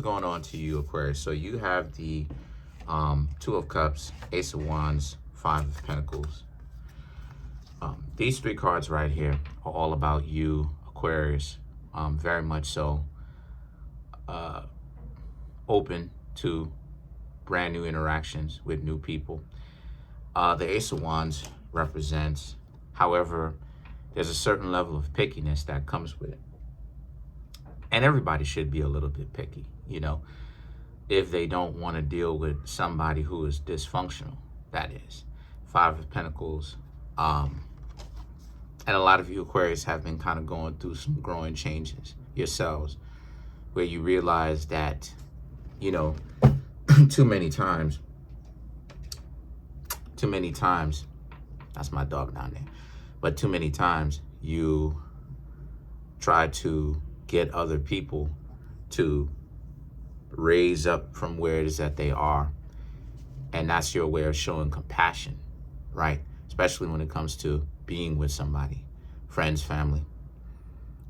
Going on to you, Aquarius. So you have the Two of Cups, Ace of Wands, Five of Pentacles. These three cards right here are all about you, Aquarius. Very much so open to brand new interactions with new people. The Ace of Wands represents, however, there's a certain level of pickiness that comes with it. And everybody should be a little bit picky, you know, if they don't want to deal with somebody who is dysfunctional, that is. Five of Pentacles. And a lot of you Aquarius have been kind of going through some growing changes yourselves, where you realize that, you know, too many times, that's my dog down there, but too many times you try to get other people to raise up from where it is that they are. And that's your way of showing compassion, right? Especially when it comes to being with somebody, friends, family.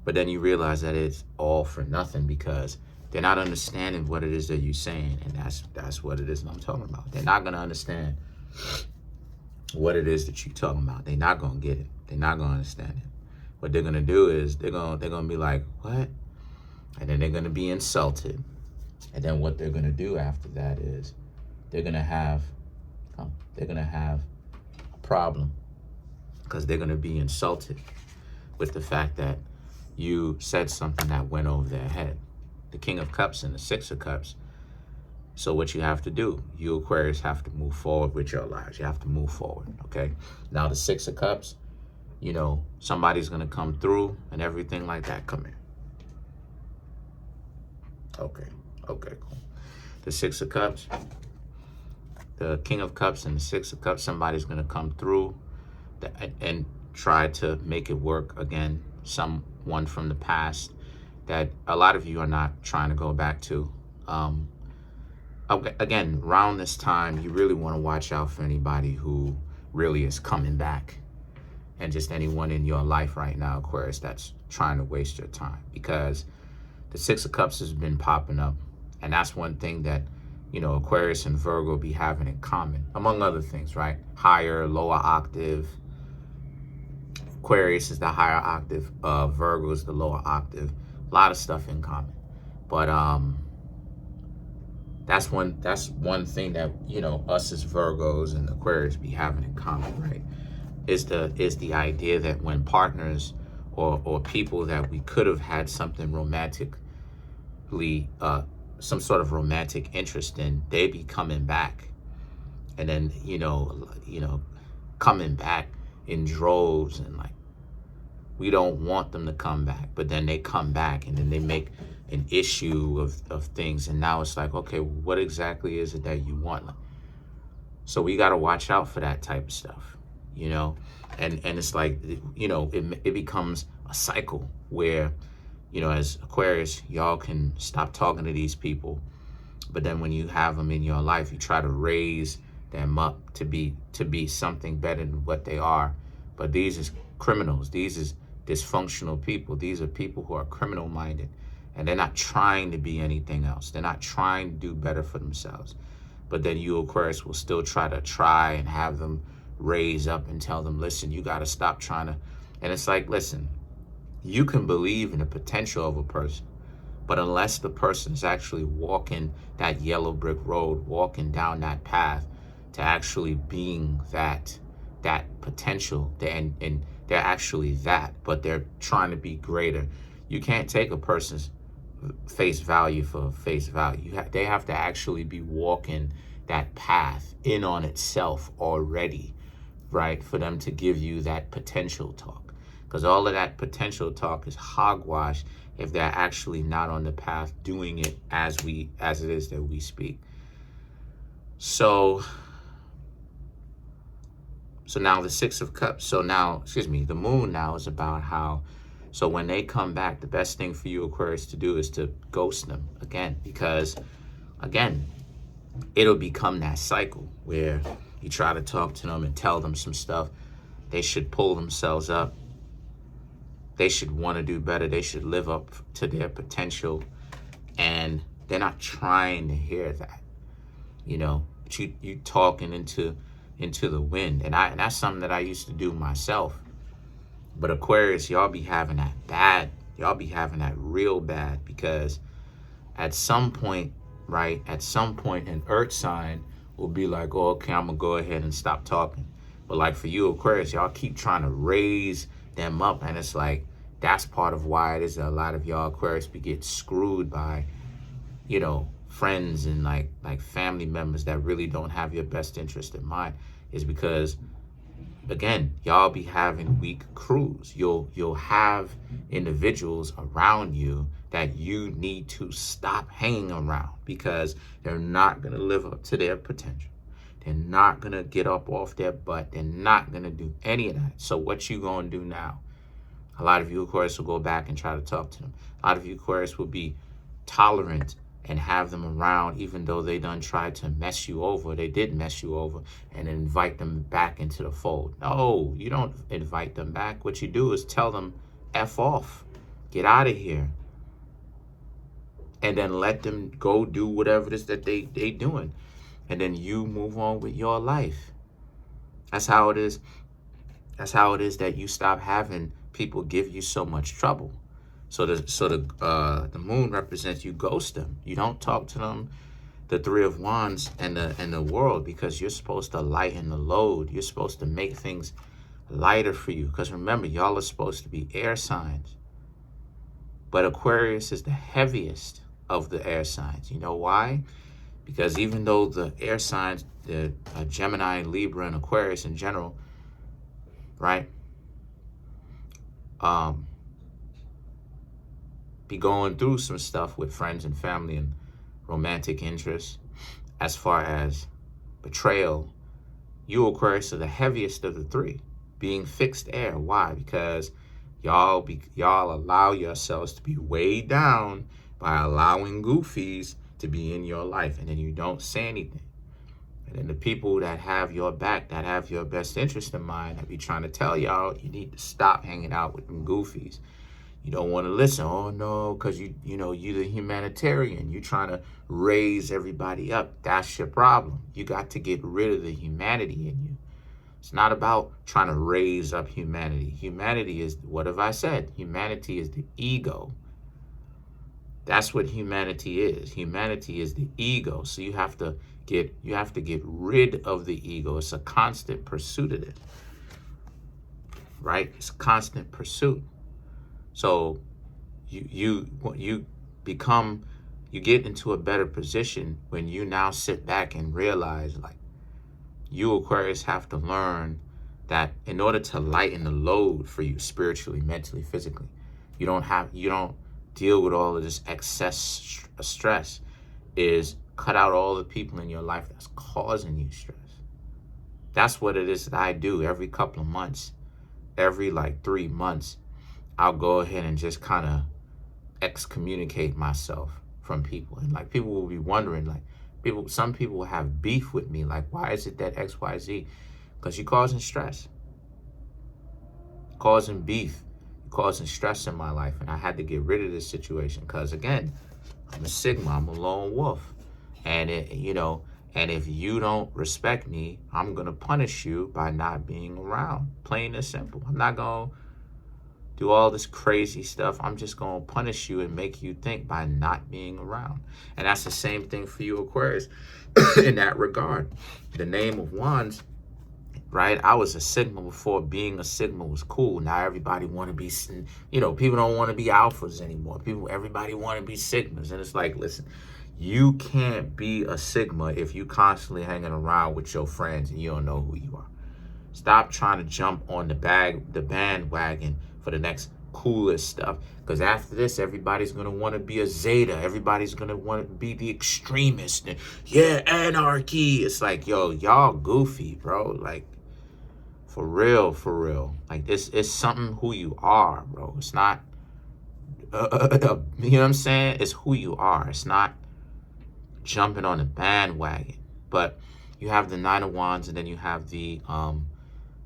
But then you realize that it's all for nothing because they're not understanding what it is that you're saying. And that's what it is that I'm talking about. They're not going to understand what it is that you're talking about. They're not going to get it. They're not going to understand it. What they're going to do is they're going to be like, what? And then they're going to be insulted. And then what they're going to do after that is they're going to have a problem because they're going to be insulted with the fact that you said something that went over their head. The King of Cups and the Six of Cups. So what you have to do, you Aquarius have to move forward with your lives. You have to move forward, okay? Now the Six of Cups, you know, somebody's going to come through and everything like that. Come here. Okay, cool. The Six of Cups, the King of Cups and the Six of Cups, somebody's going to come through and try to make it work again. Someone from the past that a lot of you are not trying to go back to. Again, around this time, you really want to watch out for anybody who really is coming back. And just anyone in your life right now, Aquarius, that's trying to waste your time. Because the Six of Cups has been popping up. And that's one thing that, you know, Aquarius and Virgo be having in common, among other things, right? Higher, lower octave. Aquarius is the higher octave. Virgo is the lower octave. A lot of stuff in common. But that's one thing that, you know, us as Virgos and Aquarius be having in common, right? Is the idea that when partners or people that we could have had something romantically, some sort of romantic interest in, they be coming back. And then, you know, coming back in droves, and like, we don't want them to come back, but then they come back and then they make an issue of things. And now it's like, okay, what exactly is it that you want? So we got to watch out for that type of stuff, you know? And it's like, you know, it becomes a cycle where, you know, as Aquarius, y'all can stop talking to these people. But then when you have them in your life, you try to raise them up to be something better than what they are. But these is criminals. These is dysfunctional people. These are people who are criminal minded. And they're not trying to be anything else. They're not trying to do better for themselves. But then you, Aquarius, will still try and have them raise up and tell them, listen, you got to stop trying to. And it's like, listen, you can believe in the potential of a person, but unless the person is actually walking that yellow brick road, walking down that path to actually being that potential, and they're actually that, but they're trying to be greater. You can't take a person's face value for face value. They have to actually be walking that path in on itself already, right? For them to give you that potential talk. Because all of that potential talk is hogwash if they're actually not on the path doing it as it is that we speak. So now the Six of Cups. So now, the Moon now is about how, so when they come back, the best thing for you, Aquarius, to do is to ghost them again. Because, again, it'll become that cycle where you try to talk to them and tell them some stuff. They should pull themselves up. They should want to do better. They should live up to their potential. And They're not trying to hear that, you know. But you talking into the wind, and that's something that I used to do myself. But Aquarius, y'all be having that bad. Y'all be having that real bad, because at some point, right? At some point, an earth sign will be like, oh, okay, I'm gonna go ahead and stop talking. But like for you, Aquarius, y'all keep trying to raise them up, and it's like, that's part of why it is that a lot of y'all Aquarius be get screwed by, you know, friends and like family members that really don't have your best interest in mind, is because, again, y'all be having weak crews. You'll have individuals around you that you need to stop hanging around, because they're not going to live up to their potential. They're not going to get up off their butt. They're not going to do any of that. So what you going to do now? A lot of you Aquarius will go back and try to talk to them. A lot of you Aquarius will be tolerant and have them around, even though they done tried to mess you over. They did mess you over, and invite them back into the fold. No, you don't invite them back. What you do is tell them, F off, get out of here, and then let them go do whatever it is that they doing. And then you move on with your life. That's how it is. That's how it is that you stop having people give you so much trouble. So the moon represents, you ghost them. You don't talk to them. The Three of Wands and the world, because you're supposed to lighten the load. You're supposed to make things lighter for you. Because remember, y'all are supposed to be air signs. But Aquarius is the heaviest of the air signs. You know why? Because even though the air signs, the Gemini, Libra, and Aquarius in general, right, be going through some stuff with friends and family and romantic interests, as far as betrayal, you Aquarius are the heaviest of the three, being fixed air. Why? Because y'all allow yourselves to be weighed down by allowing goofies to be in your life, and then you don't say anything. And then the people that have your back, that have your best interest in mind, that be trying to tell y'all, you need to stop hanging out with them goofies. You don't want to listen. Oh no, because you know, you're the humanitarian. You're trying to raise everybody up. That's your problem. You got to get rid of the humanity in you. It's not about trying to raise up humanity. Humanity is, what have I said? Humanity is the ego. That's what humanity is. Humanity is the ego. So you have to get rid of the ego. It's a constant pursuit of it. Right? It's a constant pursuit. So you get into a better position when you now sit back and realize, like, you Aquarius have to learn that in order to lighten the load for you spiritually, mentally, physically, you don't deal with all of this excess stress, is cut out all the people in your life that's causing you stress. That's what it is that I do every couple of months. Every like 3 months, I'll go ahead and just kind of excommunicate myself from people. And like, people will be wondering, like, some people will have beef with me, like, why is it that XYZ? Because you're causing stress, causing beef, causing stress in my life. And I had to get rid of this situation, because again, I'm a Sigma, I'm a lone wolf. And and if you don't respect me, I'm gonna punish you by not being around. Plain and simple. I'm not gonna do all this crazy stuff. I'm just gonna punish you and make you think by not being around. And that's the same thing for you Aquarius in that regard. The Name of Wands, right? I was a Sigma before being a Sigma was cool. Now everybody want to be, people don't want to be alphas anymore. Everybody want to be Sigmas. And it's like, listen, you can't be a Sigma if you constantly hanging around with your friends and you don't know who you are. Stop trying to jump on the bandwagon for the next coolest stuff. Because after this, everybody's going to want to be a Zeta. Everybody's going to want to be the extremist. And, yeah, anarchy. It's like, yo, y'all goofy, bro. Like, for real, for real. Like, it's something who you are, bro. It's not, you know what I'm saying? It's who you are. It's not jumping on the bandwagon. But you have the Nine of Wands, and then you have the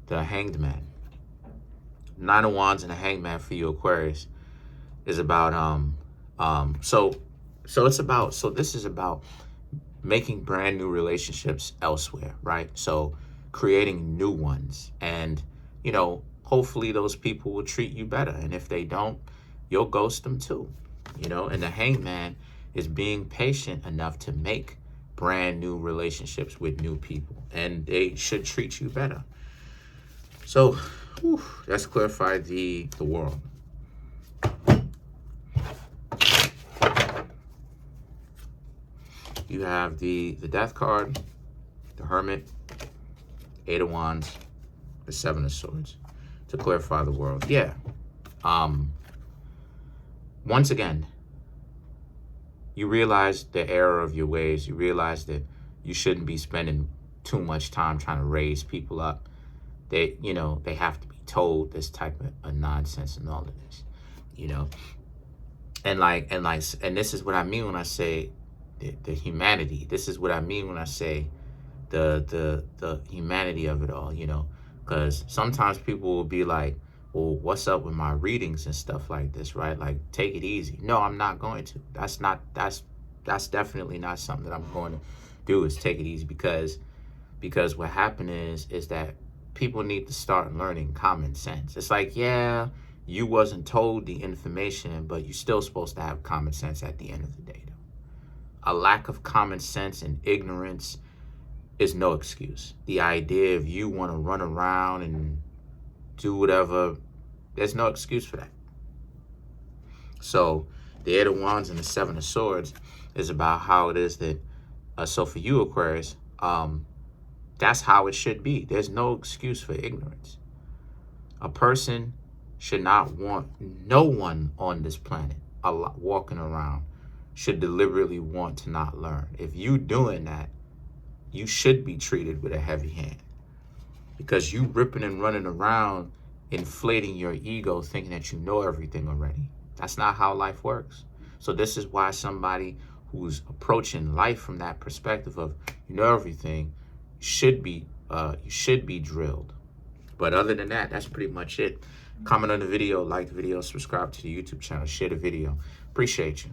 Hanged Man. Nine of Wands and the Hanged Man for you Aquarius is about so So this is about making brand new relationships elsewhere, right? So creating new ones, and hopefully those people will treat you better, and if they don't, you'll ghost them too. And the hangman is being patient enough to make brand new relationships with new people, and they should treat you better. So let's clarify the world. You have the Death card, the Hermit, Eight of Wands, the Seven of Swords. To clarify the world. Yeah. Once again, you realize the error of your ways. You realize that you shouldn't be spending too much time trying to raise people up. They have to be told this type of nonsense and all of this, and this is what I mean when I say the humanity. This is what I mean when I say the humanity of it all, because sometimes people will be like, well, what's up with my readings and stuff like this, right? Like, take it easy. No, I'm not going to. That's definitely not something that I'm going to do, is take it easy, because what happened is that people need to start learning common sense. It's like, yeah, you wasn't told the information, but you're still supposed to have common sense at the end of the day, though. A lack of common sense and ignorance is no excuse. The idea of you want to run around and do whatever, there's no excuse for that. So the Eight of Wands and the Seven of Swords is about how it is that, so for you, Aquarius, that's how it should be. There's no excuse for ignorance. A person should not want, no one on this planet walking around should deliberately want to not learn. If you doing that, you should be treated with a heavy hand, because you ripping and running around, inflating your ego, thinking that you know everything already. That's not how life works. So this is why somebody who's approaching life from that perspective of you know everything should be drilled. But other than that, that's pretty much it. Comment on the video, like the video, subscribe to the YouTube channel, share the video. Appreciate you.